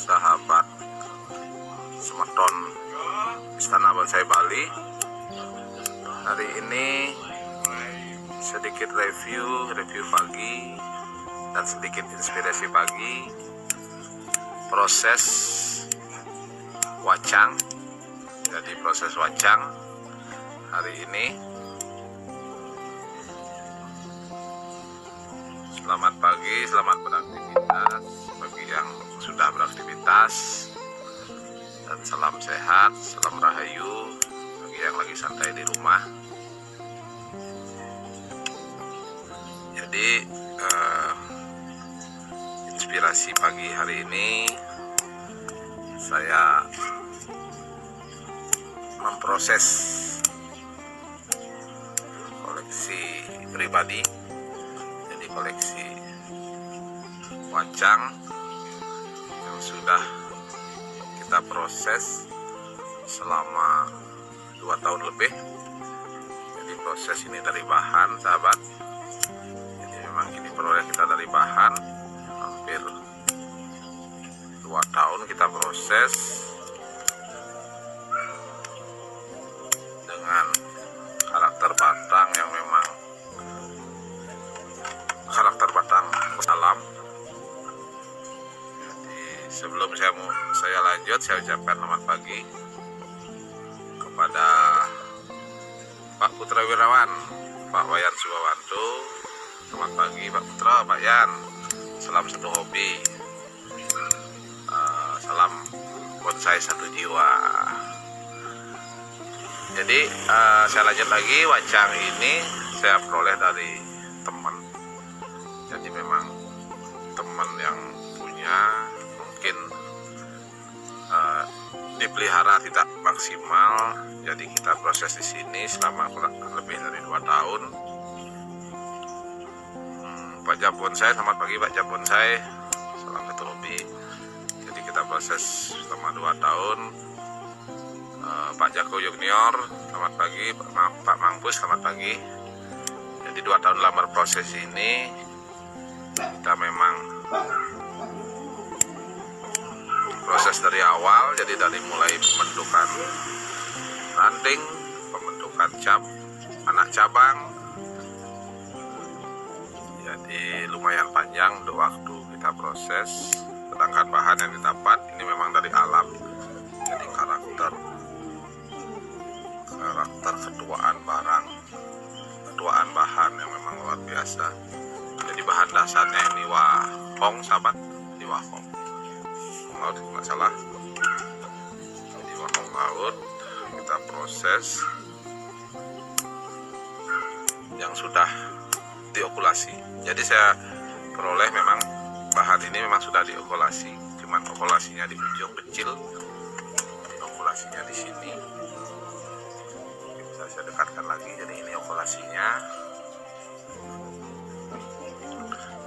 sahabat Semeton Istana Bonsai Bali. Hari ini sedikit review pagi dan sedikit inspirasi pagi proses wacang. Jadi proses wacang hari ini. Selamat pagi, selamat beraktivitas bagi yang sudah beraktivitas, dan salam sehat, salam rahayu bagi yang lagi santai di rumah. Jadi inspirasi pagi hari ini saya memproses koleksi pribadi. Jadi koleksi wacang yang sudah kita proses selama 2 tahun lebih. Jadi proses ini dari bahan, sahabat. Jadi memang ini peroleh kita dari bahan, hampir 2 tahun kita proses dengan karakter batang yang memang karakter batang alam. Jadi sebelum saya lanjut, saya ucapkan selamat pagi kepada Pak Putra Wirawan, Pak Wayan Subawanto. Selamat pagi Pak Putra, Pak Yan. Salam satu hobi, salam bonsai satu jiwa. Jadi saya lanjut lagi. Wacang ini saya peroleh dari teman. Jadi memang teman yang punya mungkin dipelihara tidak maksimal. Jadi kita proses di sini selama lebih dari 2 tahun. Pak Jam Bonsai, selamat pagi Pak Jam Bonsai. Salam satu hobi. Jadi kita proses selama 2 tahun. Pak Jako Junior, selamat pagi. Pak Mangpus, selamat pagi. Jadi 2 tahun dalam berproses ini kita memang proses dari awal. Jadi dari mulai pembentukan ranting, pembentukan anak cabang. Jadi lumayan panjang untuk waktu kita proses. Sedangkan bahan yang didapat ini memang dari alam. Jadi karakter ketuaan bahan yang memang luar biasa. Jadi bahan dasarnya ini wahong, sahabat. Di wahong laut nggak salah. Jadi wahong laut kita proses yang sudah diokulasi. Jadi saya peroleh memang bahan ini memang sudah diokulasi, cuman okulasinya di ujung kecil. Okulasinya di sini. Bisa saya dekatkan lagi. Jadi ini okulasinya.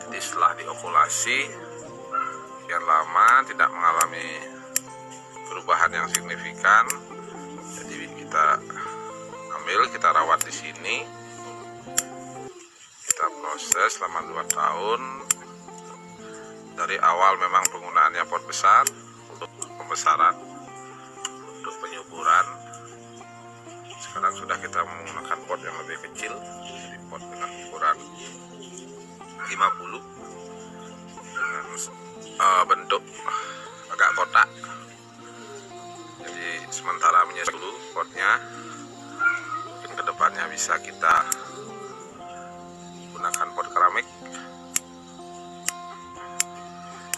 Jadi setelah diokulasi sekian lama tidak mengalami perubahan yang signifikan. Jadi kita ambil, kita rawat di sini. Kita proses selama 2 tahun. Dari awal memang penggunaannya pot besar untuk pembesaran, untuk penyuburan. Sekarang sudah kita menggunakan pot yang lebih kecil. Jadi pot dengan ukuran 50 dengan bentuk agak kotak. Jadi sementara menyesal dulu potnya. Mungkin kedepannya bisa kita gunakan pot keramik.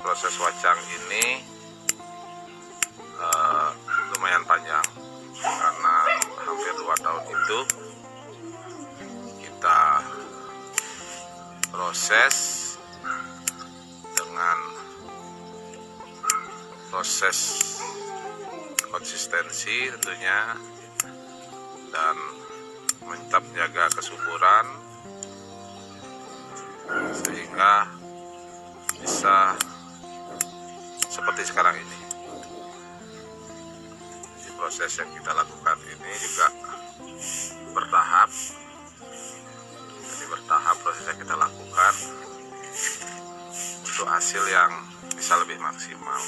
Proses wacang ini lumayan panjang karena hampir 2 tahun itu kita proses dengan proses konsistensi tentunya, dan tetap menjaga kesuburan sehingga bisa seperti sekarang ini. Jadi proses yang kita lakukan ini juga bertahap. Jadi bertahap proses yang kita lakukan untuk hasil yang bisa lebih maksimal.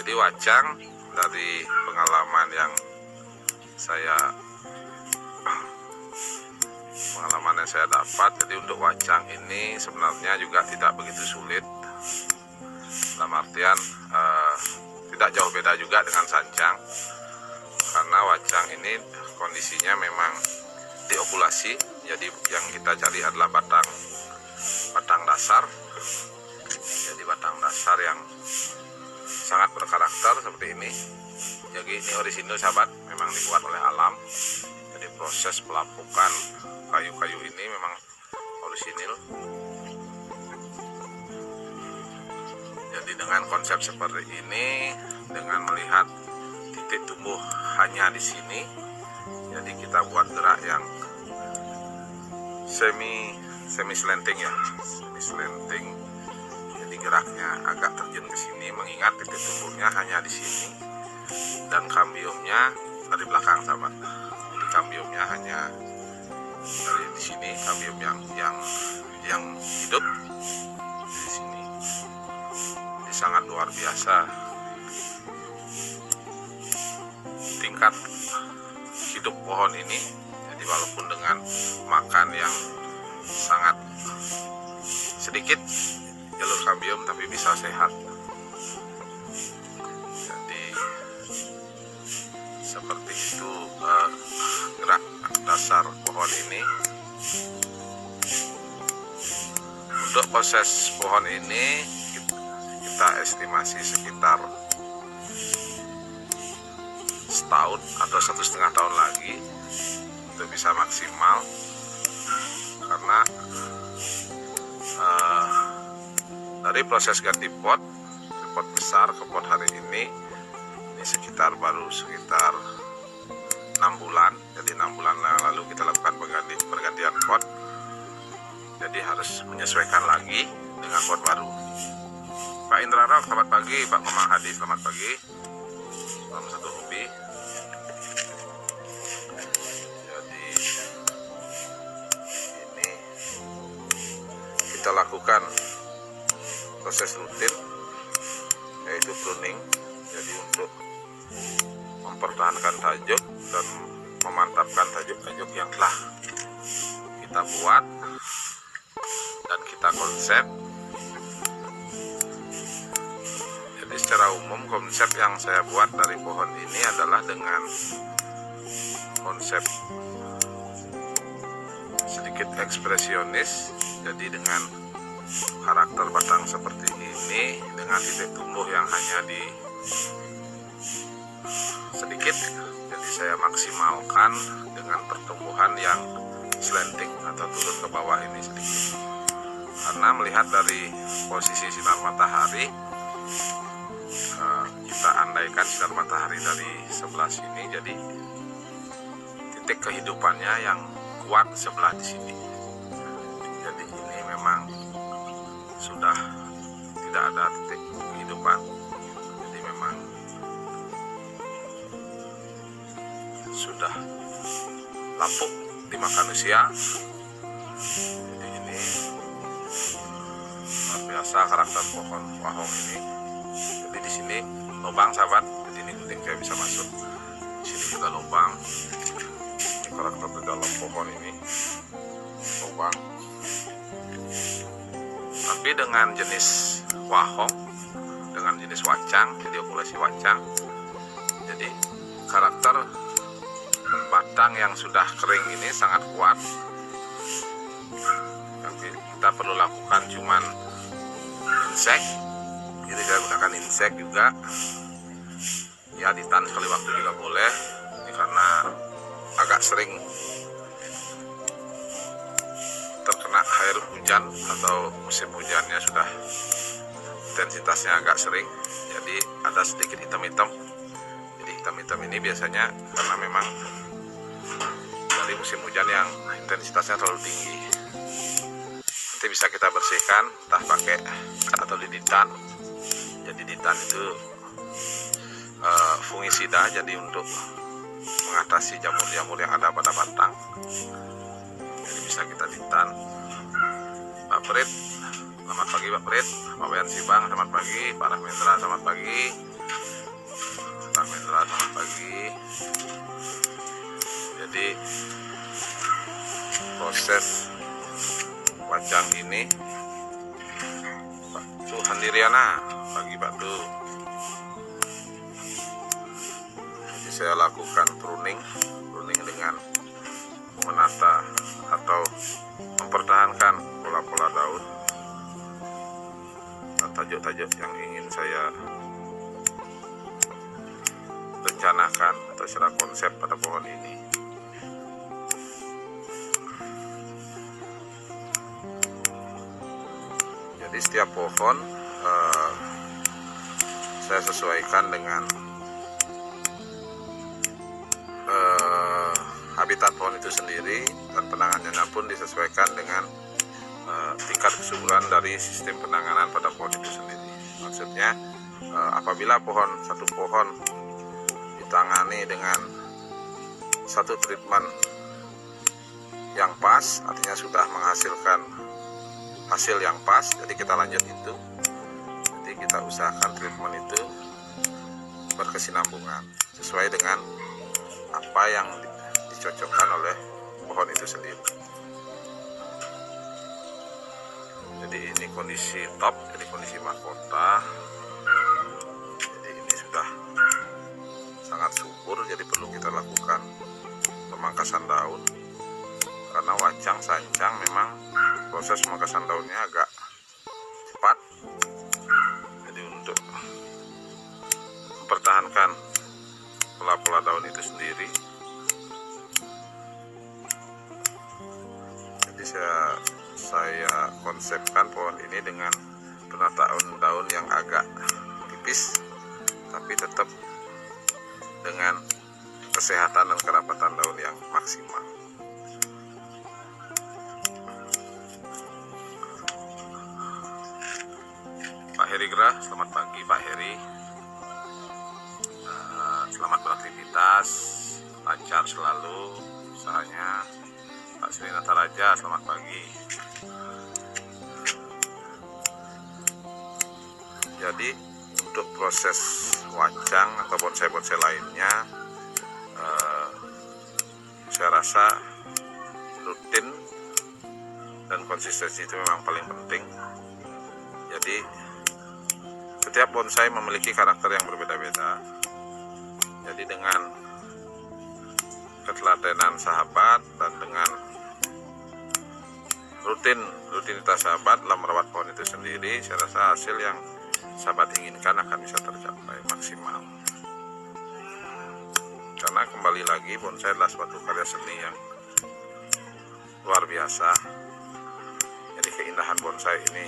Jadi wacang dari pengalaman yang saya dapat, jadi untuk wacang ini sebenarnya juga tidak begitu sulit, dalam artian tidak jauh beda juga dengan sancang, karena wacang ini kondisinya memang diokulasi. Jadi yang kita cari adalah batang dasar, jadi batang dasar yang sangat berkarakter seperti ini. Jadi ini orisinil sahabat, memang dibuat oleh alam. Jadi proses pelapukan kayu-kayu ini memang orisinil. Jadi dengan konsep seperti ini, dengan melihat titik tumbuh hanya di sini, jadi kita buat gerak yang semi slanting ya, semi slanting. Jadi geraknya agak terjun ke sini, mengingat titik tumbuhnya hanya di sini dan kambiumnya dari belakang sahabat. Jadi kambiumnya hanya dari di sini, kambium yang hidup di sini. Jadi sangat luar biasa tingkat hidup pohon ini. Jadi walaupun dengan makan yang sangat sedikit jalur kambium, tapi bisa sehat. Jadi seperti itu gerak dasar pohon ini. Untuk proses pohon ini kita estimasi sekitar setahun atau 1,5 tahun lagi itu bisa maksimal, karena dari proses ganti pot besar ke pot hari ini baru sekitar 6 bulan. Jadi 6 bulan lalu kita lakukan pergantian pot, jadi harus menyesuaikan lagi dengan pot baru. Pak Indra Rok, selamat pagi. Pak Komang Hadi, selamat pagi. Salam satu hobi. Jadi ini kita lakukan proses rutin, yaitu pruning. Jadi untuk mempertahankan tajuk dan memantapkan tajuk-tajuk yang telah kita buat dan kita konsep. Jadi secara umum konsep yang saya buat dari pohon ini adalah dengan konsep sedikit ekspresionis. Jadi dengan karakter batang seperti ini, dengan titik tumbuh yang hanya di sedikit, jadi saya maksimalkan dengan pertumbuhan yang slanting atau turun ke bawah ini sedikit. Karena melihat dari posisi sinar matahari, kita andaikan sinar matahari dari sebelah sini, jadi titik kehidupannya yang kuat sebelah di sini. Jadi ini memang sudah tidak ada titik kehidupan. Jadi memang sudah lapuk dimakan usia. Jadi ini luar biasa karakter pohon wahong ini. Jadi di sini lubang sahabat, jadi ini gunting kayak bisa masuk. Di sini juga lubang. Ini karakter di dalam pohon ini lubang. Tapi dengan jenis wahong, dengan jenis wacang, jadi okulasi wacang, jadi karakter batang yang sudah kering ini sangat kuat. Tapi kita perlu lakukan cuman insek, jadi saya gunakan insek juga ya, ditan sekali waktu juga boleh. Ini karena agak sering terkena air hujan atau musim hujannya sudah intensitasnya agak sering, jadi ada sedikit hitam-hitam. Jadi hitam-hitam ini biasanya karena memang dari musim hujan yang intensitasnya terlalu tinggi. Nanti bisa kita bersihkan entah pakai atau diditan. Jadi ditan itu fungisida, jadi untuk mengatasi jamur-jamur yang ada pada batang. Jadi bisa kita ditan. Pak Prit, selamat pagi Pak Prit. Pak Wayan Sibang, selamat pagi. Pak Rahmendra, selamat pagi. selamat pagi. Jadi proses wajang ini Pak Tu Handiriana pagi Pak Tu. Jadi saya lakukan pruning dengan menata atau mempertahankan pola-pola daun dan tajuk-tajuk yang ingin saya rencanakan atau secara konsep pada pohon ini. Jadi setiap pohon saya sesuaikan dengan habitat pohon itu sendiri, dan penanganannya pun disesuaikan dengan tingkat kesuburan dari sistem penanganan pada pohon itu sendiri. Maksudnya apabila satu pohon ditangani dengan satu treatment yang pas, artinya sudah menghasilkan hasil yang pas, jadi kita lanjut itu. Jadi kita usahakan treatment itu berkesinambungan sesuai dengan apa yang dicocokkan oleh pohon itu sendiri. Jadi ini kondisi top, jadi kondisi mahkota. Jadi ini sudah sangat subur, jadi perlu kita lakukan pemangkasan daun, karena wajang sancang memang proses pemangkasan daunnya agak cepat. Jadi untuk mempertahankan pola-pola daun itu sendiri, jadi saya konsepkan pohon ini dengan penataan daun yang agak tipis tapi tetap dengan kesehatan dan kerapatan daun yang maksimal. Pak Heri Gerah, selamat pagi Pak Heri. Selamat beraktivitas, lancar selalu usahanya. Pak Sri Nataraja, selamat pagi. Jadi untuk proses wajang atau bonsai-bonsai lainnya, saya rasa rutin dan konsistensi itu memang paling penting. Jadi setiap bonsai memiliki karakter yang berbeda-beda. Jadi dengan ketelatenan sahabat dan dengan rutinitas sahabat dalam merawat pohon itu sendiri, saya rasa hasil yang sahabat inginkan akan bisa tercapai maksimal. Karena kembali lagi, bonsai adalah suatu karya seni yang luar biasa. Jadi keindahan bonsai ini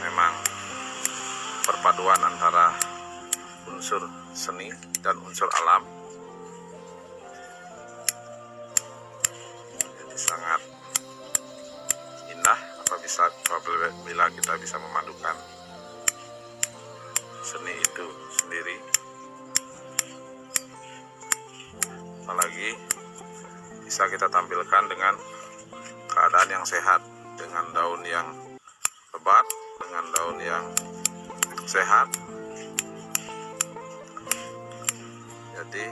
memang perpaduan antara unsur seni dan unsur alam. Jadi sangat indah apabila kita bisa memadukan seni itu sendiri. Apalagi bisa kita tampilkan dengan keadaan yang sehat, dengan daun yang lebat, dengan daun yang sehat. Jadi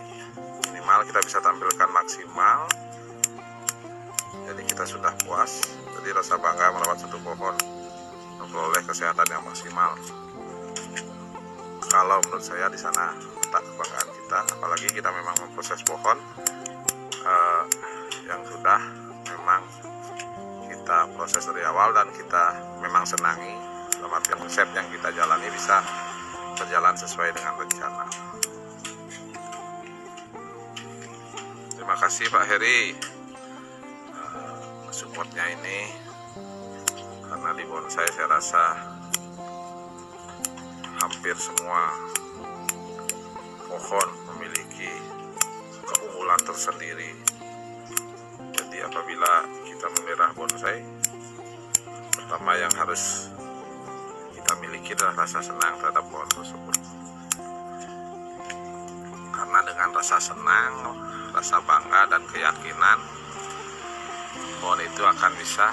minimal kita bisa tampilkan maksimal. Jadi kita sudah puas. Jadi rasa bangga merawat satu pohon memperoleh kesehatan yang maksimal. Kalau menurut saya di sana letak kebanggaan kita, apalagi kita memang memproses pohon yang sudah memang kita proses dari awal dan kita memang senangi, dalam artian konsep yang kita jalani bisa berjalan sesuai dengan rencana. Terima kasih Pak Heri supportnya ini, karena di bonsai saya rasa hampir semua pohon memiliki keunggulan tersendiri. Jadi apabila kita memelihara bonsai, pertama yang harus kita miliki adalah rasa senang terhadap pohon tersebut. Karena dengan rasa senang, rasa bangga dan keyakinan, pohon itu akan bisa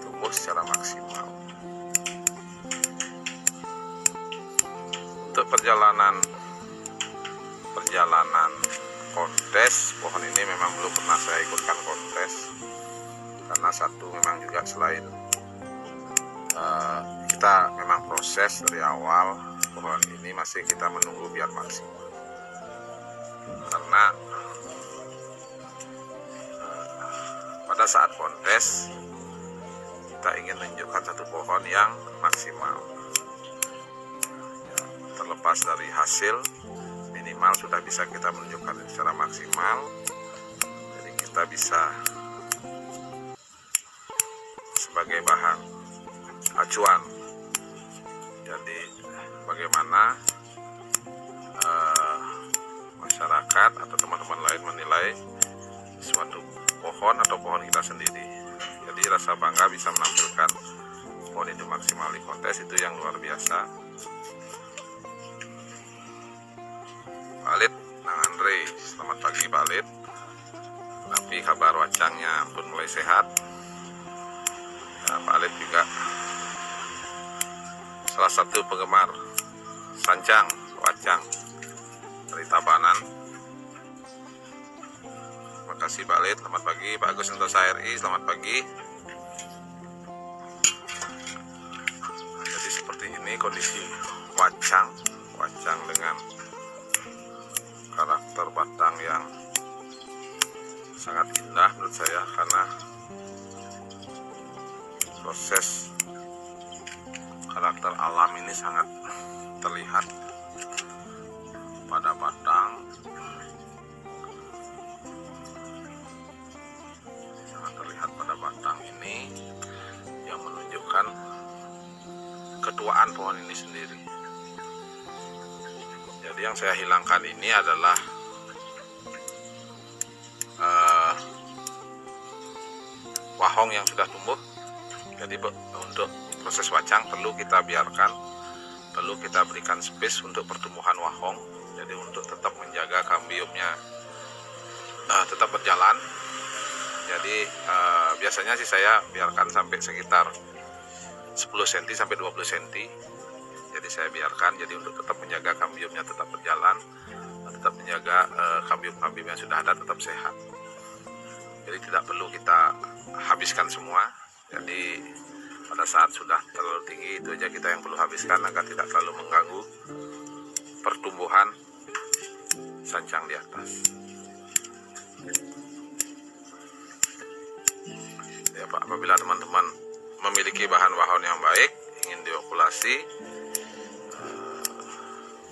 tumbuh secara maksimal. perjalanan kontes pohon ini memang belum pernah saya ikutkan kontes, karena satu memang juga selain kita memang proses dari awal pohon ini masih kita menunggu biar maksimal, karena pada saat kontes kita ingin menunjukkan satu pohon yang maksimal. Terlepas dari hasil, minimal sudah bisa kita menunjukkan secara maksimal, jadi kita bisa sebagai bahan acuan. Jadi bagaimana masyarakat atau teman-teman lain menilai suatu pohon atau pohon kita sendiri. Jadi rasa bangga bisa menampilkan pohon itu maksimal di kontes, itu yang luar biasa. Pak Lid, Nang Andre, selamat pagi Pak Lid. Tapi kabar wacangnya pun mulai sehat. Nah, Pak Lid juga salah satu penggemar sancang wacang dari Tabanan. Terima kasih Pak Lid, selamat pagi. Pak Agus Santosa RI, selamat pagi. Jadi seperti ini kondisi wacang dengan karakter batang yang sangat indah menurut saya, karena proses karakter alam ini sangat terlihat pada batang, ini yang menunjukkan ketuaan pohon ini sendiri. Jadi yang saya hilangkan ini adalah wahong yang sudah tumbuh. Jadi untuk proses wacang perlu kita biarkan, perlu kita berikan space untuk pertumbuhan wahong. Jadi untuk tetap menjaga kambiumnya tetap berjalan. Jadi biasanya sih saya biarkan sampai sekitar 10 cm sampai 20 cm. Jadi saya biarkan, jadi untuk tetap menjaga kambiumnya tetap berjalan, tetap menjaga kambium-kambium yang sudah ada tetap sehat. Jadi tidak perlu kita habiskan semua. Jadi pada saat sudah terlalu tinggi itu aja kita yang perlu habiskan agar tidak terlalu mengganggu pertumbuhan sancang di atas. Ya Pak, apabila teman-teman memiliki bahan wahon yang baik, ingin diokulasi,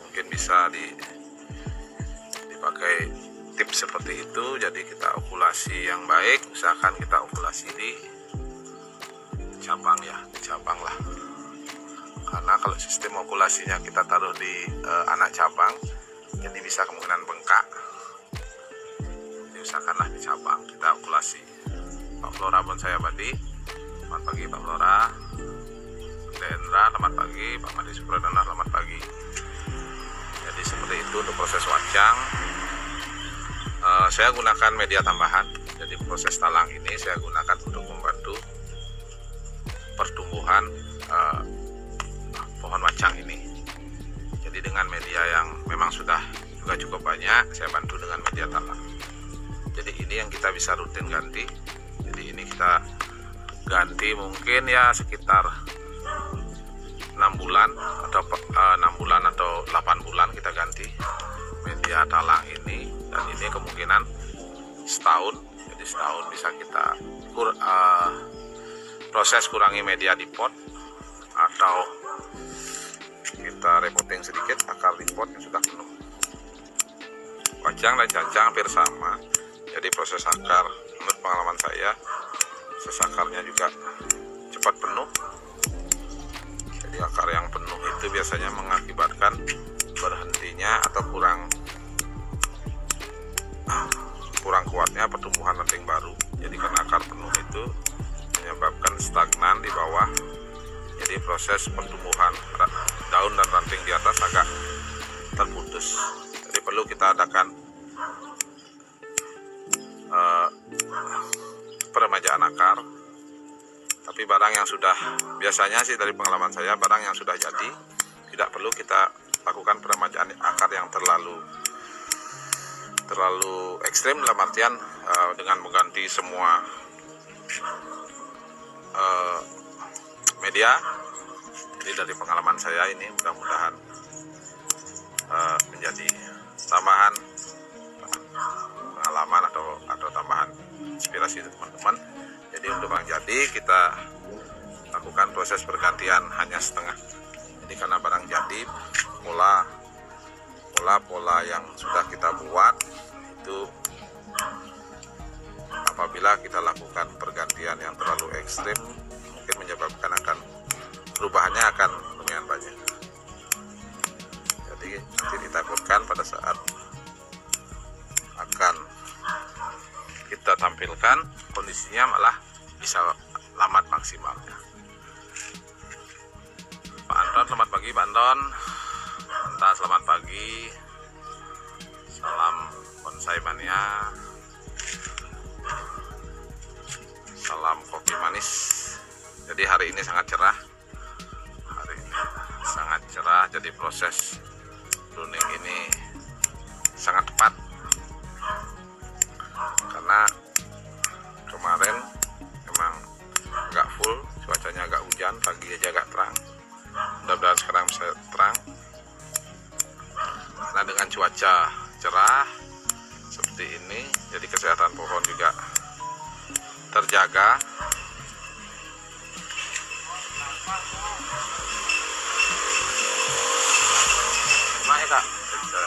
mungkin bisa dipakai tips seperti itu. Jadi kita okulasi yang baik, usahakan kita okulasi di cabang di cabang lah. Karena kalau sistem okulasinya kita taruh di anak cabang, jadi bisa kemungkinan bengkak. Jadi usahakanlah di cabang kita okulasi. Pak Flora pun saya badi. Selamat pagi Pak Flora. Dendra, selamat pagi. Pak Madi Supradana, selamat pagi. Jadi seperti itu untuk proses wacang. Saya gunakan media tambahan. Jadi proses talang ini saya gunakan untuk membantu pertumbuhan pohon wacang ini. Jadi dengan media yang memang sudah juga cukup banyak, saya bantu dengan media talang. Jadi ini yang kita bisa rutin ganti. Jadi ini kita ganti mungkin ya sekitar 6 bulan atau 8 bulan kita ganti media talang ini, dan ini kemungkinan setahun. Jadi setahun bisa kita proses kurangi media di pot, atau kita repotting sedikit akar di pot yang sudah penuh. Wacang dan cancang hampir sama. Jadi proses akar menurut pengalaman saya, proses akarnya juga cepat penuh. Jadi akar yang penuh itu biasanya mengakibatkan berhentinya atau kurang kuatnya pertumbuhan ranting baru. Jadi karena akar penuh itu menyebabkan stagnan di bawah. Jadi proses pertumbuhan daun dan ranting di atas agak terputus. Jadi perlu kita adakan peremajaan akar. Tapi barang yang sudah, biasanya sih dari pengalaman saya, barang yang sudah jadi tidak perlu kita lakukan peremajaan akar yang terlalu ekstrim, dalam artian dengan mengganti semua media. Jadi dari pengalaman saya ini mudah-mudahan menjadi tambahan pengalaman atau tambahan inspirasi teman-teman. Jadi untuk barang jadi kita lakukan proses pergantian hanya setengah. Jadi karena barang jadi pola yang sudah kita buat itu, apabila kita lakukan pergantian yang terlalu ekstrim mungkin menyebabkan perubahannya akan lumayan banyak. Jadi nanti ditakutkan pada saat akan kita tampilkan kondisinya malah bisa lambat maksimalnya. Pak Anton, selamat pagi Pak Anton. Mantap, selamat pagi. Salam bonsai mania. Salam kopi manis. Jadi hari ini sangat cerah. Jadi proses pruning ini sangat tepat. Karena kemarin memang agak full, cuacanya agak hujan, pagi aja agak terang. Mudah-mudahan sekarang bisa terang. Karena dengan cuaca cerah seperti ini, jadi kesehatan pohon juga terjaga. Kak, bisa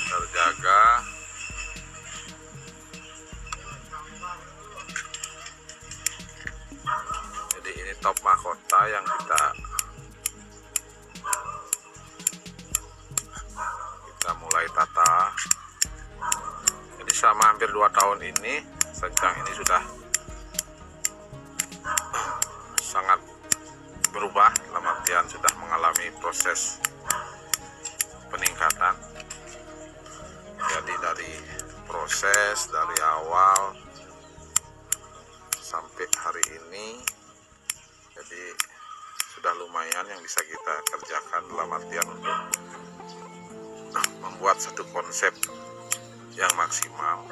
terjaga. Jadi ini top mahkota yang kita mulai tata. Jadi selama hampir 2 tahun ini sencang ini sudah sangat berubah, dalam artian sudah mengalami proses peningkatan. Jadi dari proses dari awal sampai hari ini, jadi sudah lumayan yang bisa kita kerjakan, dalam artian untuk membuat satu konsep yang maksimal.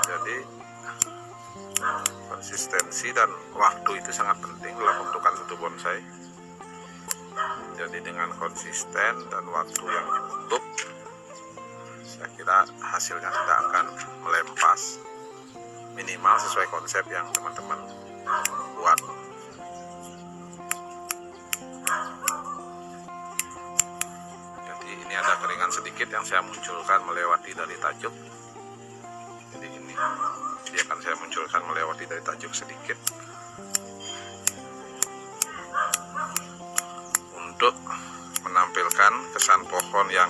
Jadi konsistensi dan waktu itu sangat penting dalam pembentukan satu bonsai. Jadi dengan konsisten dan waktu yang cukup, saya kira hasilnya tidak akan melempas, minimal sesuai konsep yang teman-teman buat. Jadi ini ada keringan sedikit yang saya munculkan melewati dari tajuk. Jadi ini dia akan saya munculkan melewati dari tajuk sedikit untuk menampilkan kesan pohon yang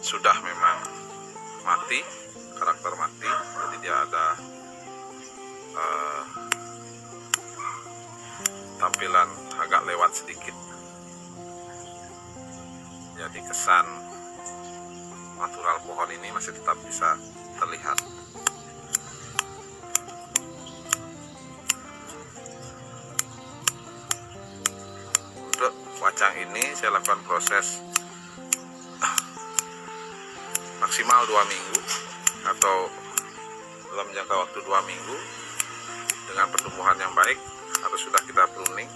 sudah memang mati, karakter mati. Jadi dia ada tampilan agak lewat sedikit. Jadi kesan natural pohon ini masih tetap bisa terlihat. Wacang ini saya lakukan proses maksimal 2 minggu atau dalam jangka waktu 2 minggu dengan pertumbuhan yang baik. Harus sudah kita pruning.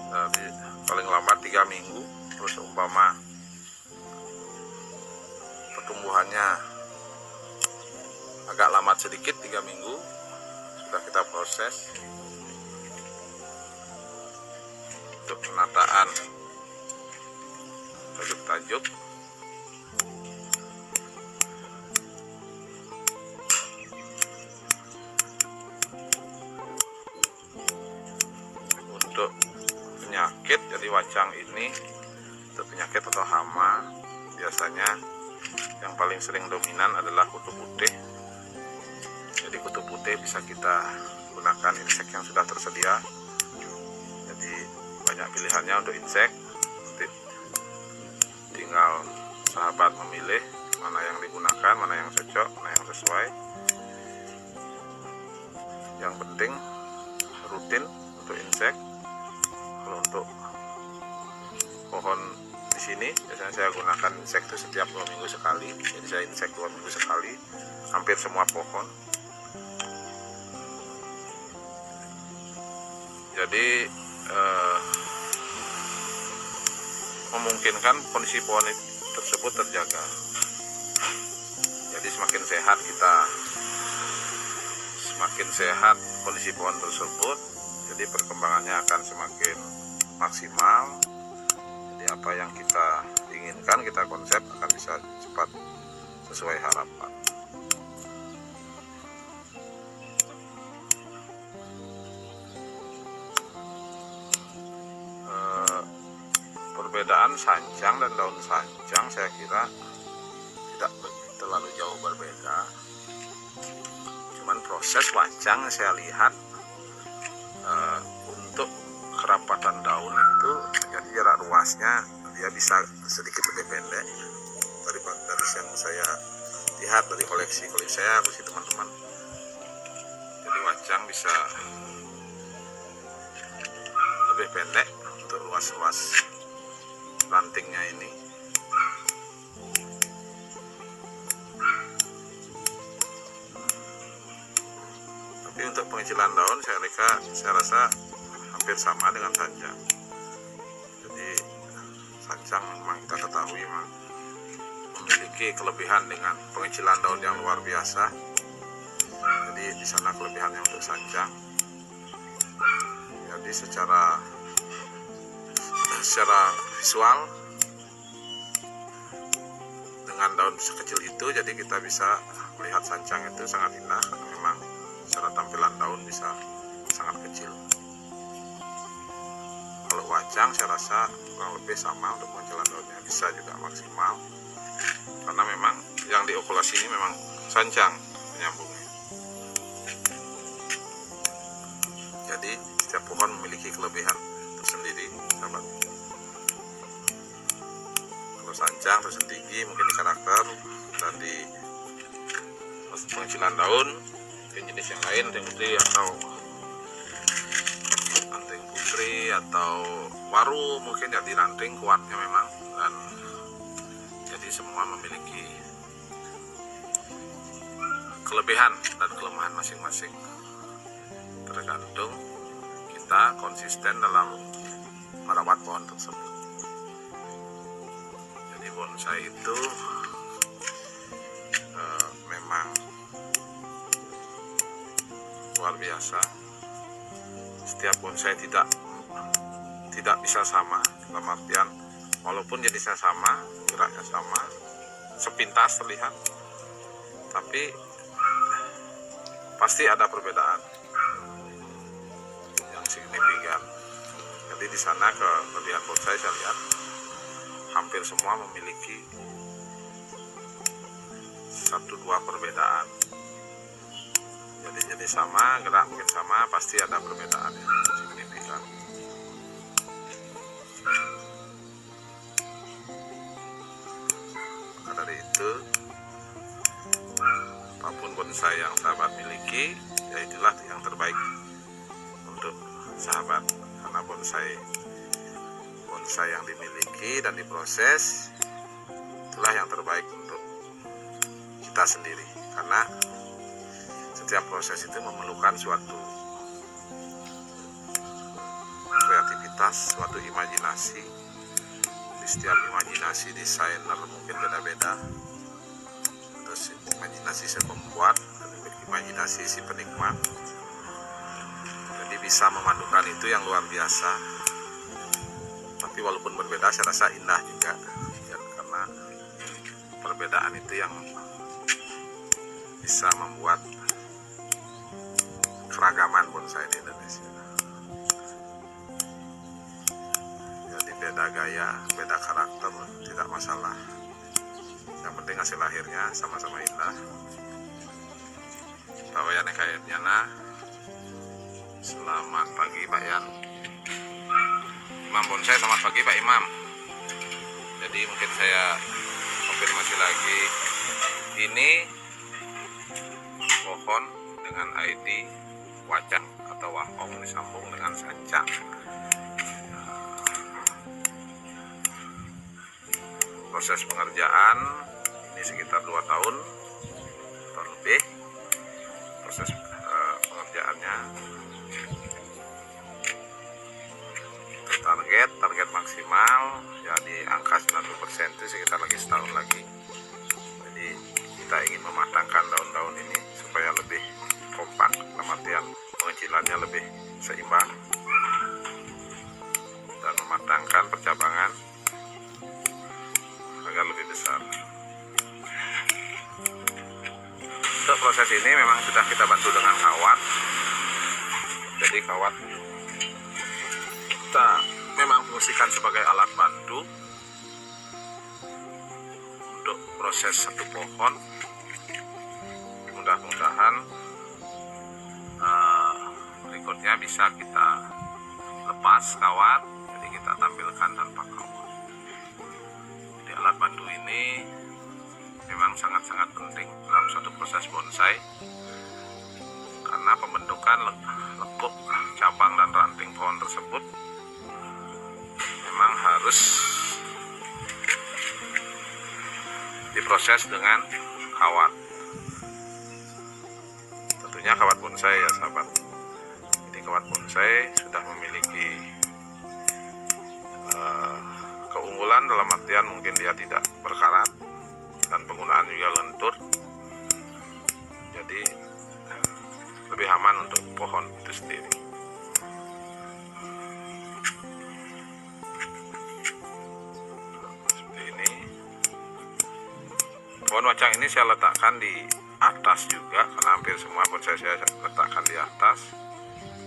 Jadi paling lambat 3 minggu. Terus umpama pertumbuhannya agak lambat sedikit, 3 minggu sudah kita proses untuk penataan tajuk-tajuk. Untuk penyakit, jadi wacang ini untuk penyakit atau hama biasanya yang paling sering dominan adalah kutu putih. Jadi kutu putih bisa kita gunakan insek yang sudah tersedia. Jadi banyak pilihannya untuk insek. Nanti tinggal sahabat memilih mana yang digunakan, mana yang cocok, mana yang sesuai. Yang penting rutin untuk insek. Kalau untuk pohon di sini biasanya saya gunakan insek itu setiap 2 minggu sekali. Jadi saya insek 2 minggu sekali hampir semua pohon. Jadi memungkinkan kondisi pohon tersebut terjaga. Jadi semakin sehat kondisi pohon tersebut, jadi perkembangannya akan semakin maksimal. Jadi apa yang kita inginkan, kita konsep akan bisa cepat sesuai harapan. Perbedaan sancang dan daun sancang saya kira tidak terlalu jauh berbeda. Cuman proses wacang saya lihat untuk kerapatan daun itu, jadi jarak ruasnya dia bisa sedikit lebih pendek dari yang saya lihat dari koleksi teman-teman. Jadi wacang bisa lebih pendek untuk ruas-ruas rantingnya ini. Tapi untuk pengecilan daun saya rasa hampir sama dengan sancang. Jadi sancang memang kita ketahui memiliki kelebihan dengan pengecilan daun yang luar biasa. Jadi di sana kelebihannya untuk sancang. Jadi secara visual dengan daun sekecil itu, jadi kita bisa melihat sancang itu sangat indah karena memang secara tampilan daun bisa sangat kecil. Kalau wacang saya rasa kurang lebih sama untuk pengecilan daunnya, bisa juga maksimal karena memang yang diokulasi ini memang sancang penyambungnya. Jadi setiap pohon memiliki kelebihan tersendiri, sahabat. Kalau sancang terus tinggi mungkin di karakter dan di pengecilan daun, mungkin jenis yang lain, anting putih atau waru mungkin jadi ranting kuatnya memang, dan jadi semua memiliki kelebihan dan kelemahan masing-masing. Tergantung kita konsisten dalam merawat pohon tersebut. Jadi bonsai itu memang luar biasa. Setiap bonsai tidak bisa sama, dalam artian walaupun jenisnya sama, geraknya sama, sepintas terlihat, tapi pasti ada perbedaan yang signifikan. Jadi di sana kelebihan bonsai saya lihat hampir semua memiliki 1-2 perbedaan. Jadi jenis sama, gerak mungkin sama, pasti ada perbedaan yang signifikan. Maka dari itu, apapun bonsai yang sahabat miliki, ya itulah yang terbaik untuk sahabat. Karena bonsai yang dimiliki dan diproses itulah yang terbaik untuk kita sendiri. Karena setiap proses itu memerlukan suatu kreativitas, suatu imajinasi. Di setiap imajinasi desainer mungkin beda-beda. Terus imajinasi si pembuat, imajinasi si penikmat. Jadi bisa memadukan itu yang luar biasa. Tapi walaupun berbeda, saya rasa indah juga. Ya, karena perbedaan itu yang bisa membuat keragaman bonsai di Indonesia. Jadi beda gaya, beda karakter, tidak masalah. Yang penting hasil lahirnya sama-sama indah. Bahwa ya nekayatnya nah. Selamat pagi Pak Yan. Imam Bonsai, selamat pagi Pak Imam. Jadi mungkin saya konfirmasi lagi. Ini pohon dengan ID wacang atau wahong disambung dengan sancang. Proses pengerjaan ini sekitar 2 tahun atau lebih proses pengerjaannya. Untuk target maksimal ya di angka 90% itu sekitar lagi setahun lagi. Jadi kita ingin mematangkan daun-daun ini supaya lebih kompak, dalam artian pengecilannya lebih seimbang dan mematangkan percabangan agar lebih besar. Untuk proses ini memang sudah kita bantu dengan kawat. Jadi kawat kita memang fungsikan sebagai alat bantu untuk proses satu pohon. Mudah-mudahan berikutnya bisa kita lepas kawat, jadi kita tampilkan tanpa kawat. Jadi alat bantu ini memang sangat-sangat penting dalam suatu proses bonsai, karena pembentukan lekuk cabang dan ranting pohon tersebut memang harus diproses dengan kawat. Tentunya kawat bonsai ya sahabat. Jadi kawat bonsai sudah memiliki keunggulan dalam artian mungkin dia tidak berkarat dan penggunaan juga lentur. Jadi lebih aman untuk pohon itu sendiri. Seperti ini. Pohon wacang ini saya letakkan di atas juga, karena hampir semua bonsai saya letakkan di atas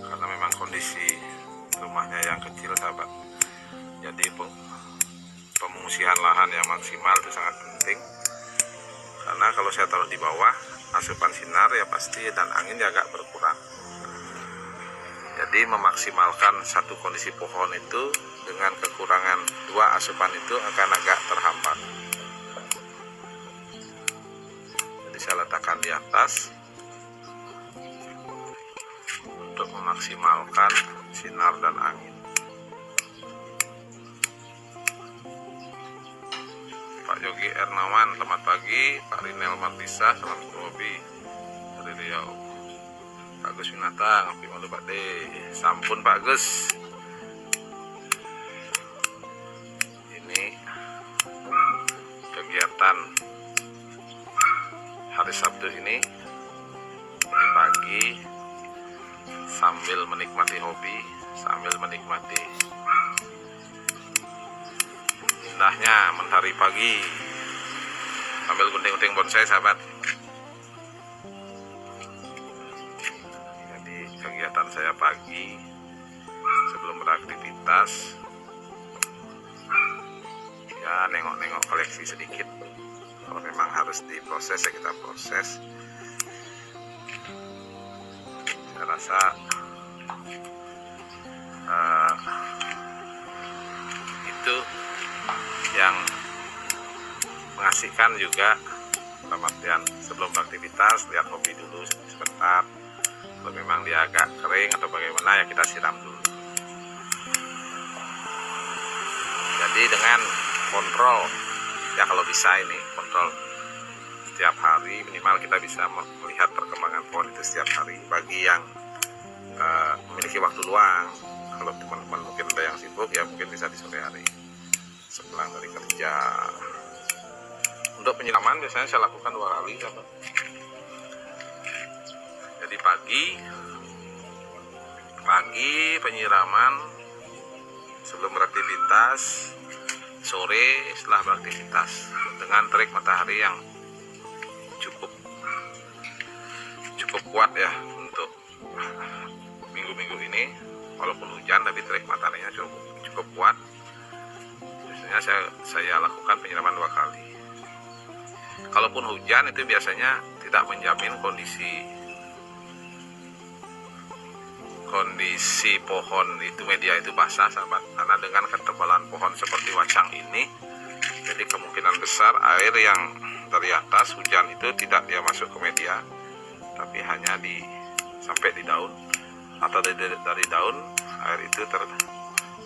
karena memang kondisi rumahnya yang kecil sahabat. Jadi pemungsian lahan yang maksimal itu sangat penting, karena kalau saya taruh di bawah asupan sinar ya pasti dan angin ya agak berkurang. Jadi memaksimalkan satu kondisi pohon itu dengan kekurangan 2 asupan itu akan agak terhambat. Jadi saya letakkan di atas untuk memaksimalkan sinar dan angin. Pak Yogi Ernawan, selamat pagi. Pak Rinel Martisa, selamat hobi dari Riau. Pak Gus Winata, ngopi malu Pak D. Sampun Pak Gus. Ini kegiatan hari Sabtu ini pagi sambil menikmati hobi, sambil menikmati indahnya mentari pagi sambil gunting-gunting bonsai sahabat. Jadi kegiatan saya pagi sebelum beraktivitas ya nengok-nengok koleksi sedikit. Kalau memang harus diproses ya kita proses. Saya rasa itu yang mengasihkan juga, dalam artian sebelum beraktivitas lihat hobi dulu sebentar. Kalau memang dia agak kering atau bagaimana ya kita siram dulu. Jadi dengan kontrol ya, kalau bisa ini kontrol setiap hari, minimal kita bisa melihat perkembangan pohon itu setiap hari. Bagi yang memiliki waktu luang, kalau teman-teman mungkin ada yang sibuk ya mungkin bisa di sore hari sepulang dari kerja. Untuk penyiraman biasanya saya lakukan 2 kali sahabat. Jadi pagi penyiraman sebelum beraktivitas, sore setelah beraktivitas, dengan terik matahari yang cukup kuat ya. Untuk minggu-minggu ini walaupun hujan tapi terik mataharinya cukup kuat. Saya lakukan penyiraman 2 kali. Kalaupun hujan itu biasanya tidak menjamin kondisi pohon itu, media itu basah sahabat, karena dengan ketebalan pohon seperti wacang ini, jadi kemungkinan besar air yang dari atas hujan itu tidak dia masuk ke media, tapi hanya sampai di daun atau dari daun. Air itu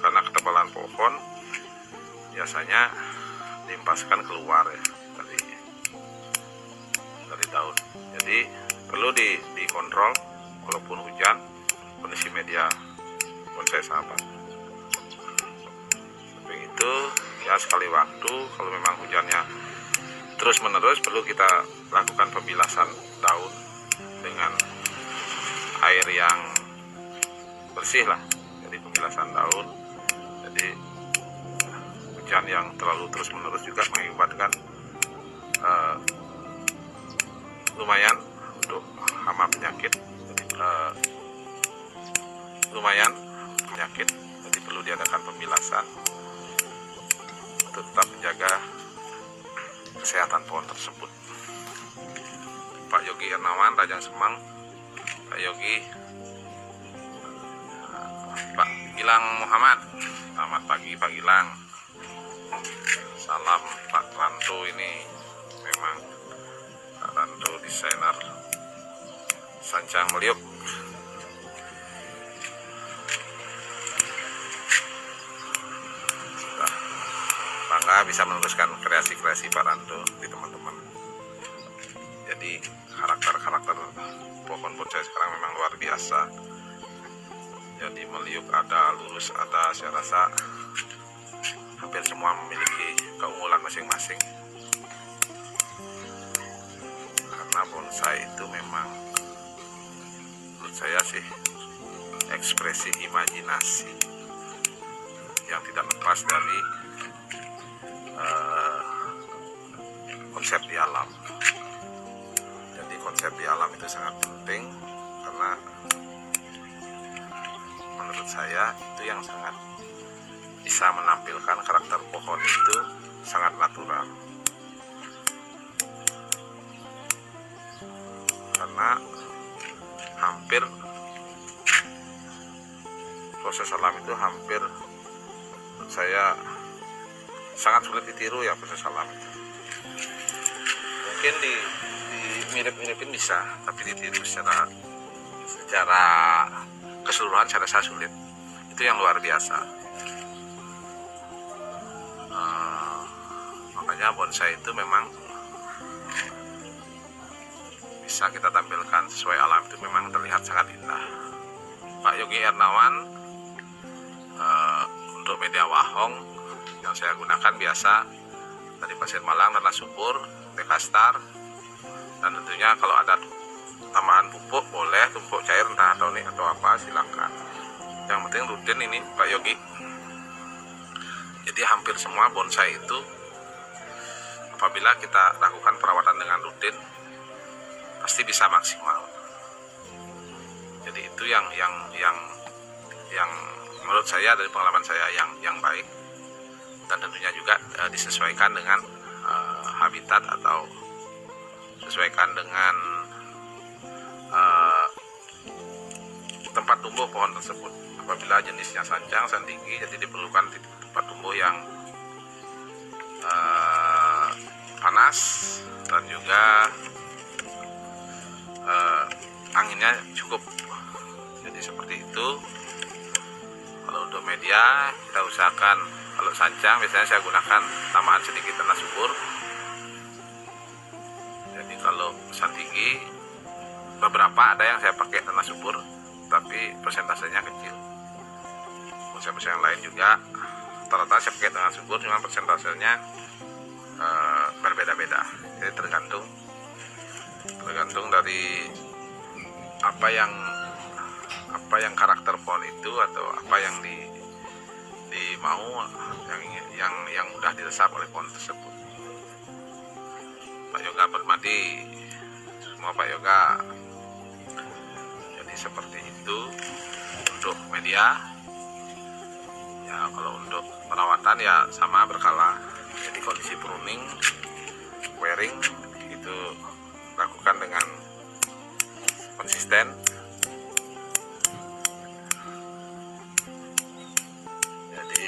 karena ketebalan pohon biasanya diempaskan keluar ya dari daun. Jadi perlu dikontrol walaupun hujan, kondisi media bonsai sahabat. Begitu ya, sekali waktu kalau memang hujannya terus menerus perlu kita lakukan pembilasan daun dengan air yang bersih lah. Jadi pembilasan daun. Jadi hujan yang terlalu terus menerus juga mengakibatkan lumayan untuk hama penyakit. Lumayan penyakit. Jadi perlu diadakan pembilasan untuk tetap menjaga kesehatan pohon tersebut. Pak Yogi Ernawan, Rajang Semang. Pak Yogi, Pak Gilang Muhammad, selamat pagi Pak Gilang. Salam Pak Ranto, ini memang Pak Ranto desainer Sancang Meliuk. Bangga bisa meneruskan kreasi-kreasi Pak Ranto di teman-teman. Jadi karakter-karakter pohon bonsai sekarang memang luar biasa. Jadi meliuk ada, lurus ada, saya rasa hampir semua memiliki keunggulan masing-masing. Karena bonsai itu memang menurut saya sih ekspresi imajinasi yang tidak lepas dari konsep di alam. Jadi konsep di alam itu sangat penting karena menurut saya itu yang sangat bisa menampilkan karakter pohon itu sangat natural. Karena hampir proses alam itu hampir menurut saya sangat sulit ditiru ya proses alam itu. Mungkin di mirip-miripin bisa, tapi ditiru secara keseluruhan saya rasa sulit. Itu yang luar biasa. Makanya bonsai itu memang bisa kita tampilkan sesuai alam, itu memang terlihat sangat indah. Pak Yogi Ernawan, untuk media wahong yang saya gunakan biasa dari Pasir Malang, Tanah Subur, Dekastar, dan tentunya kalau ada tambahan pupuk boleh, pupuk cair entah atau apa silakan. Yang penting rutin ini Pak Yogi. Jadi hampir semua bonsai itu apabila kita lakukan perawatan dengan rutin pasti bisa maksimal. Jadi itu yang menurut saya dari pengalaman saya yang baik. Dan tentunya juga disesuaikan dengan habitat atau sesuaikan dengan tempat tumbuh pohon tersebut. Apabila jenisnya sancang, sandigi, jadi diperlukan tempat tumbuh yang panas dan juga anginnya cukup. Jadi seperti itu. Kalau untuk media kita usahakan, kalau sancang biasanya saya gunakan tambahan sedikit tanah subur. Jadi kalau sandigi beberapa ada yang saya pakai tanah subur, tapi persentasenya kecil. Bonsai-bonsai yang lain juga rata-rata saya pakai tanah subur, cuma persentasenya berbeda-beda. Jadi tergantung dari apa yang karakter pohon itu atau apa yang dimau yang mudah diresap oleh pohon tersebut. Pak Yoga Permadi, semua Pak Yoga. Jadi seperti itu untuk media. Ya kalau untuk perawatan ya sama berkala. Jadi kondisi pruning, wearing itu lakukan dengan konsisten. Jadi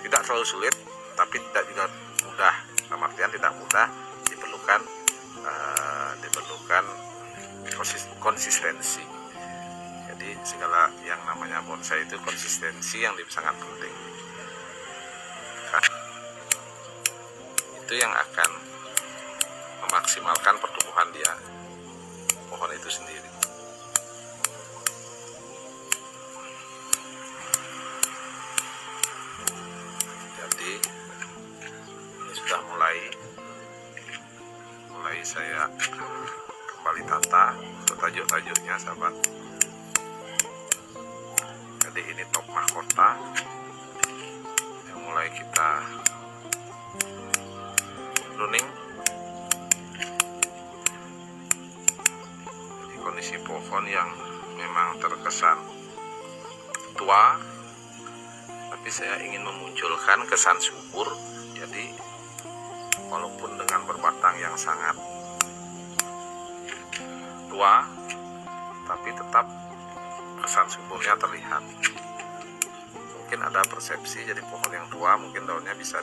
tidak terlalu sulit, tapi tidak juga mudah. Dalam artian tidak mudah, diperlukan konsistensi. Jadi segala yang namanya bonsai itu konsistensi yang sangat penting. Itu yang akan memaksimalkan pertumbuhan dia, pohon itu sendiri. Jadi ini sudah mulai saya kembali tata untuk tajuk-tajuknya, sahabat. Jadi ini top mahkota yang mulai kita pruning. Jadi kondisi pohon yang memang terkesan tua, tapi saya ingin memunculkan kesan subur. Jadi walaupun dengan berbatang yang sangat tua, tapi tetap kesan suburnya terlihat. Mungkin ada persepsi jadi pohon yang tua mungkin daunnya bisa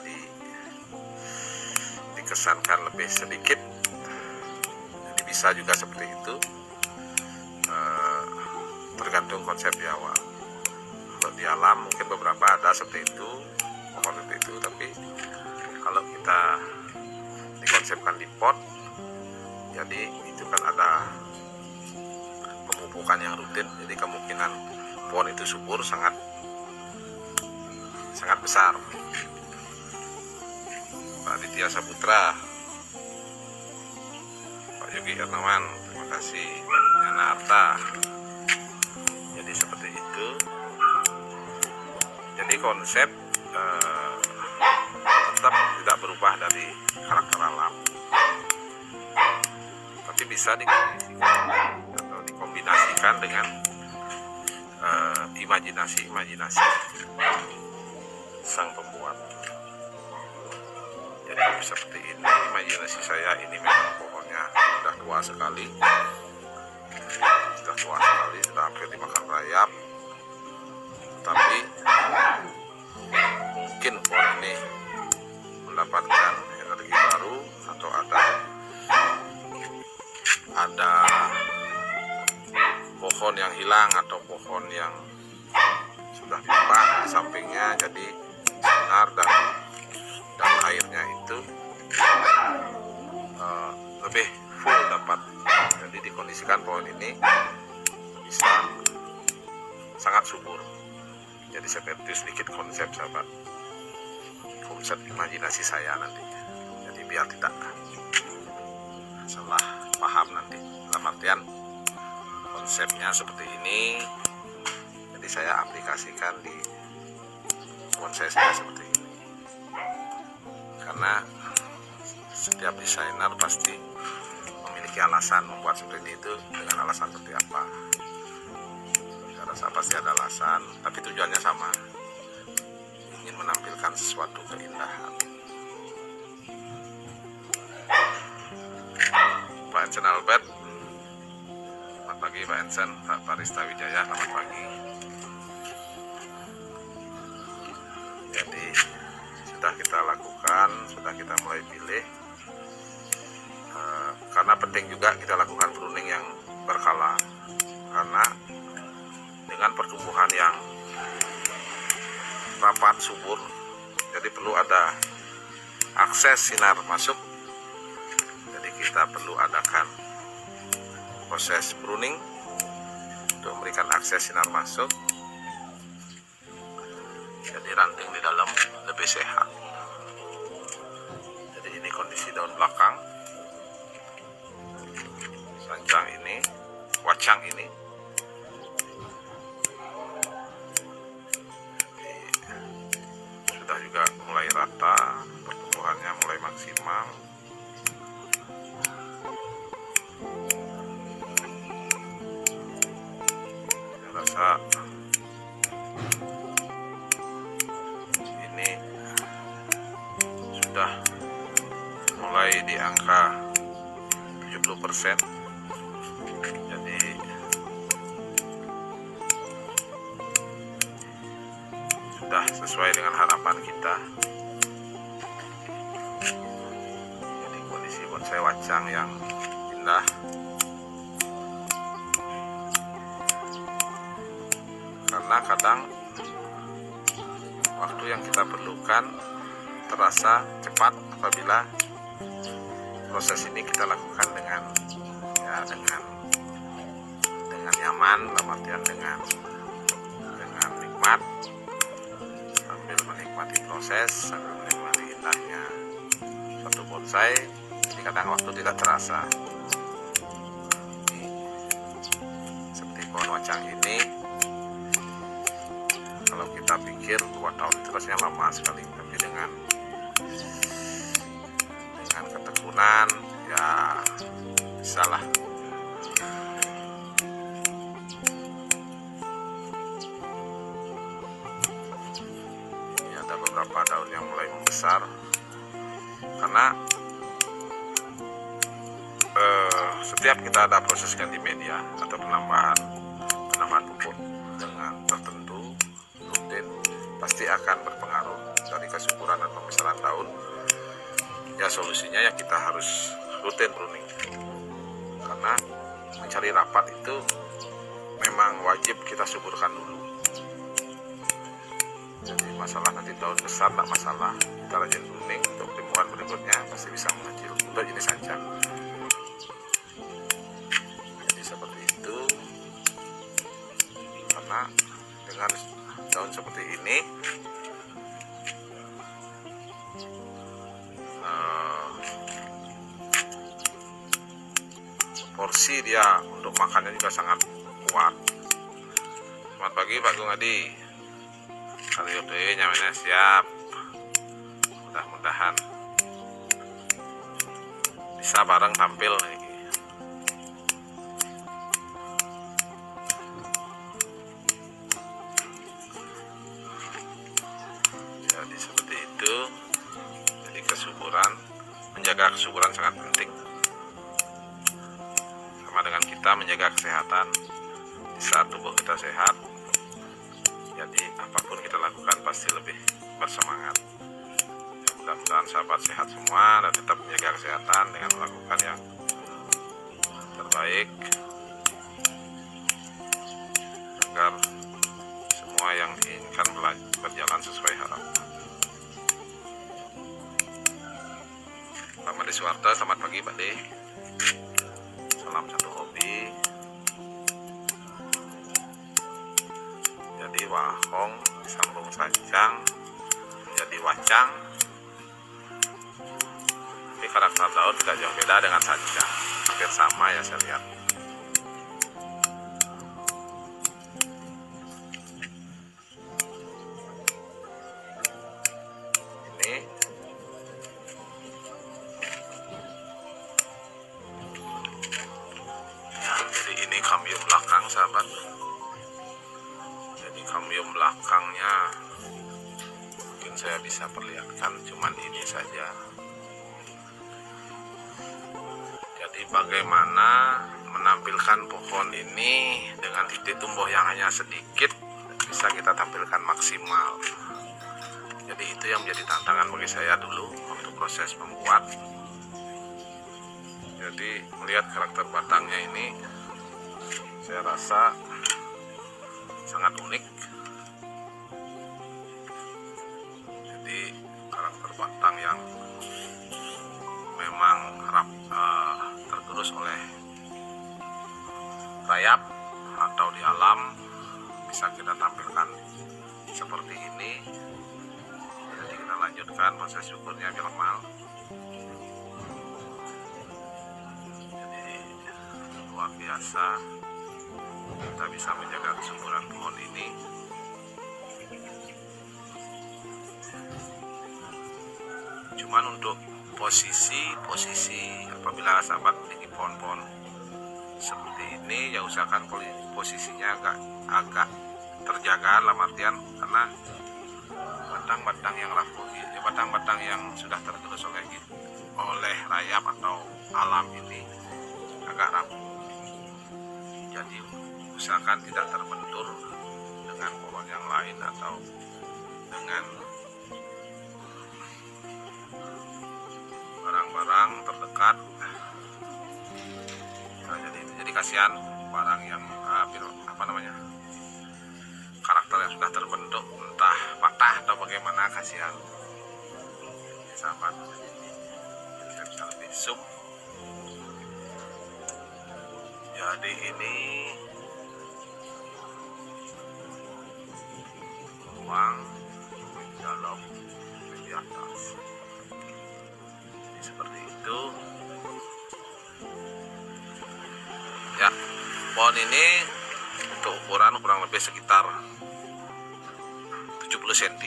dikesankan lebih sedikit. Jadi bisa juga seperti itu, tergantung konsep di awal. Kalau di alam mungkin beberapa ada seperti itu, pohon seperti itu, tapi kalau kita dikonsepkan di pot, jadi itu kan ada pemupukan yang rutin, jadi kemungkinan pohon itu subur sangat besar. Pak Aditya Saputra, Pak Yogi Ernawan, terima kasih, Yana Arta. Jadi seperti itu. Jadi konsep tetap tidak berubah dari karakter alam, tapi bisa dikombinasikan dengan imajinasi sang pembuat. Jadi seperti ini imajinasi saya. Ini memang pohonnya sudah tua sekali, sudah hampir dimakan rayap, tapi mungkin pohon ini mendapatkan energi baru, atau ada pohon yang hilang atau pohon yang sudah tumbang di sampingnya, jadi sinar dan airnya itu lebih full dapat. Jadi dikondisikan pohon ini bisa sangat subur. Jadi seperti sedikit konsep, sahabat, konsep imajinasi saya nanti. Jadi biar tidak salah paham nanti, dalam artian konsepnya seperti ini, jadi saya aplikasikan di bonsai saya seperti ini. Karena setiap desainer pasti memiliki alasan membuat seperti itu, dengan alasan seperti apa. Saya rasa pasti ada alasan, tapi tujuannya sama, ingin menampilkan sesuatu keindahan. Pak Ensen Albert, selamat pagi Pak Ensen. Pak Parista Wijaya, selamat pagi. Jadi sudah kita lakukan, sudah kita mulai pilih, karena penting juga kita lakukan pruning yang berkala, karena dengan pertumbuhan yang rapat subur, jadi perlu ada akses sinar masuk. Jadi kita perlu adakan proses pruning untuk memberikan akses sinar masuk, jadi ranting di dalam lebih sehat. Jadi ini kondisi daun belakang, sancang ini, wacang ini. Jadi sudah juga mulai rata, pertumbuhannya mulai maksimal. Saya rasa ini sudah mulai di angka 70%. Jadi sudah sesuai dengan harapan kita. Jadi kondisi bonsai wacang yang indah. karena kadang waktu yang kita perlukan terasa cepat apabila proses ini kita lakukan dengan nyaman, dalam artian dengan nikmat, sambil menikmati proses, sambil menikmati indahnya suatu bonsai. Jadi kadang waktu tidak terasa. Seperti pohon wacang ini, kalau kita pikir 2 tahun itu rasanya lama sekali, tapi dengan ketekunan ya bisalah. Ini ada beberapa daun yang mulai membesar karena setiap kita ada proses ganti media atau penambahan pupuk dengan tertentu rutin, pasti akan berpengaruh dari kesuburan dan pembesaran daun. Ya solusinya ya kita harus rutin pruning, karena mencari rapat itu memang wajib kita suburkan dulu. Jadi masalah nanti daun besar tak masalah, kita rajin pruning untuk pertemuan berikutnya pasti bisa mengecil untuk jenis sancang. Jadi seperti itu, karena dengan daun seperti ini porsi dia untuk makannya juga sangat kuat. Selamat pagi Pak Gungadi, KDOD nyamanya siap, mudah-mudahan bisa bareng tampil nih. Jadi seperti itu. Jadi menjaga kesuburan sangat penting, sama dengan kita menjaga kesehatan. Di saat tubuh kita sehat, jadi apapun kita lakukan pasti lebih bersemangat. Mudah-mudahan sahabat sehat semua dan tetap menjaga kesehatan dengan melakukan yang terbaik agar semua yang diinginkan berjalan sesuai harapan. Pak Made Suwarto, selamat pagi Pak De. Salam satu hobi. Jadi wahong disambung sancang menjadi wacang, tapi karakter daun tidak jauh beda dengan sancang, hampir sama ya saya lihat. Ini kambium belakang sahabat. Jadi kambium belakangnya mungkin saya bisa perlihatkan cuman ini saja. Jadi bagaimana menampilkan pohon ini dengan titik tumbuh yang hanya sedikit bisa kita tampilkan maksimal. Jadi itu yang menjadi tantangan bagi saya dulu waktu proses membuat. Jadi melihat karakter batangnya ini, saya rasa sangat unik. Jadi karakter batang yang memang tergerus oleh rayap atau di alam bisa kita tampilkan seperti ini. Jadi kita lanjutkan proses syukurnya minimal. Jadi luar biasa kita bisa menjaga kesuburan pohon ini. Cuman untuk posisi apabila sahabat memiliki pohon-pohon seperti ini ya usahakan posisinya agak terjaga, dalam artian karena batang-batang yang rapuh, batang-batang yang sudah tergerus oleh rayap atau alam ini agak rapuh. Jadi usahakan tidak terbentur dengan pohon yang lain atau dengan barang-barang terdekat. Nah, jadi kasihan barang yang karakter sudah terbentuk, entah patah atau bagaimana, kasihan sahabat. Kita bisa lebih zoom. Jadi ini ruang dalam di atas. Jadi seperti itu. Ya, pohon ini untuk ukuran kurang lebih sekitar 70 cm,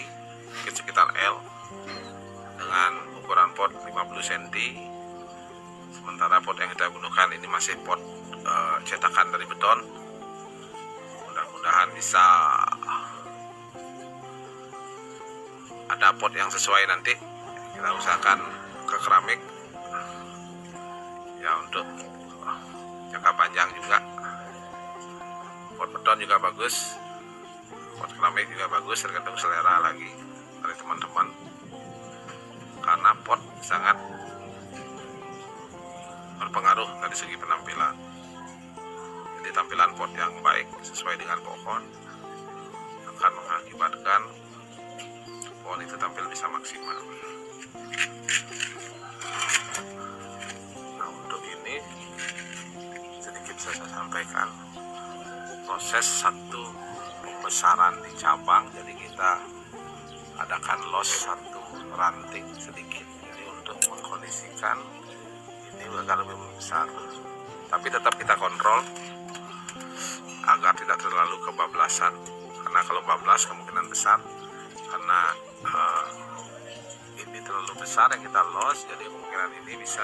mungkin sekitar L, dengan ukuran pot 50 cm. Sementara pot yang kita gunakan ini masih pot cetakan dari beton. Mudah-mudahan bisa ada pot yang sesuai, nanti kita usahakan ke keramik ya, untuk jangka panjang juga. Pot beton juga bagus, pot keramik juga bagus, tergantung selera lagi dari teman-teman, karena pot sangat berpengaruh dari segi penampilan. Jadi tampilan pot yang baik sesuai dengan pohon akan mengakibatkan pohon itu tampil bisa maksimal. Nah, untuk ini sedikit saya sampaikan proses satu pembesaran di cabang. Jadi kita adakan los satu ranting sedikit, jadi untuk mengkondisikan ini agar lebih membesar, tapi tetap kita kontrol agar tidak terlalu kebablasan, karena kalau bablas kemungkinan besar karena ini terlalu besar yang kita los, jadi kemungkinan ini bisa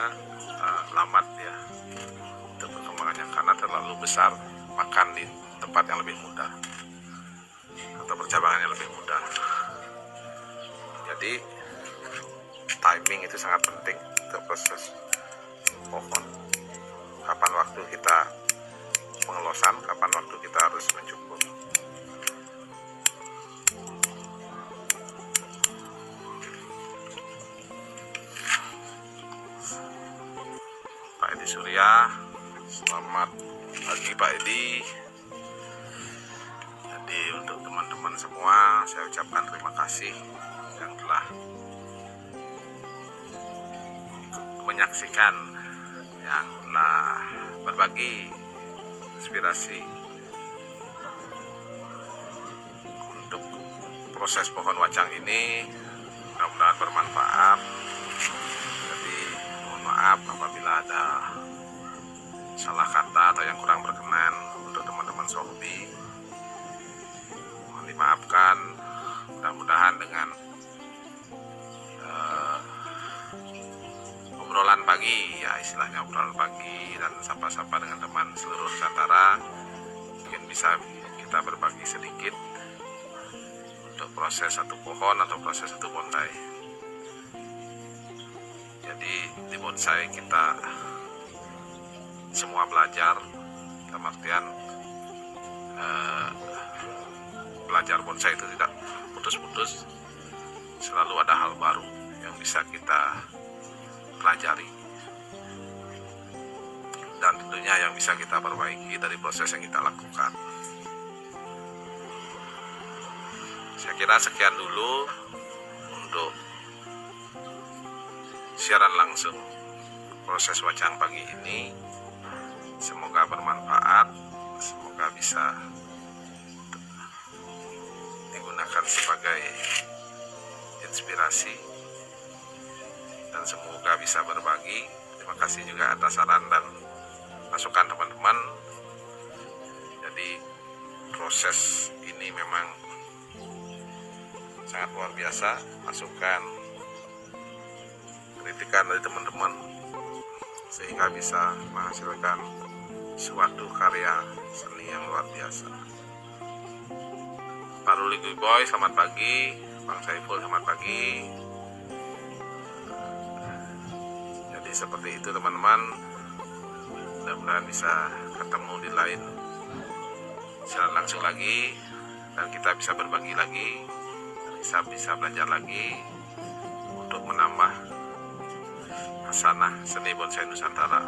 lambat ya untuk perkembangannya, karena terlalu besar makan di tempat yang lebih mudah atau percabangan yang lebih mudah. Jadi timing itu sangat penting untuk proses pohon. Kapan waktu kita pengelosan, kapan waktu kita harus mencukur. Pak Edi Surya, selamat pagi Pak Edi. Jadi untuk teman-teman semua saya ucapkan terima kasih yang telah menyaksikan, yang telah berbagi inspirasi untuk proses pohon wacang ini. Mudah-mudahan bermanfaat. Jadi mohon maaf apabila ada salah kata atau yang kurang berkenan untuk teman-teman Sohobi, mohon dimaafkan. Mudah-mudahan dengan obrolan pagi, ya istilahnya obrolan pagi dan sapa-sapa dengan teman seluruh Nusantara, mungkin bisa kita berbagi sedikit untuk proses satu pohon atau proses satu bonsai. Jadi di bonsai kita semua belajar, dalam artian belajar bonsai itu tidak putus-putus, selalu ada hal baru yang bisa kita pelajari, dan tentunya yang bisa kita perbaiki dari proses yang kita lakukan. Saya kira sekian dulu untuk siaran langsung proses wacang pagi ini. Semoga bermanfaat, semoga bisa digunakan sebagai inspirasi, dan semoga bisa berbagi. Terima kasih juga atas saran dan masukan teman-teman. Jadi proses ini memang sangat luar biasa, masukan kritikan dari teman-teman sehingga bisa menghasilkan suatu karya seni yang luar biasa. Pak Ruli Boy, selamat pagi. Bang Saiful, selamat pagi. Jadi seperti itu teman-teman, mudah-mudahan bisa ketemu di lain siaran langsung lagi, dan kita bisa berbagi lagi, bisa belajar lagi untuk menambah hasanah seni bonsai Nusantara.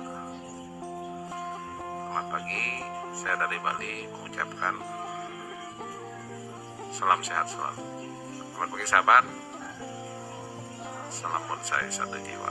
Selamat pagi, saya dari Bali mengucapkan Salam sehat selalu. Selamat pagi sahabat. Salam bonsai satu jiwa.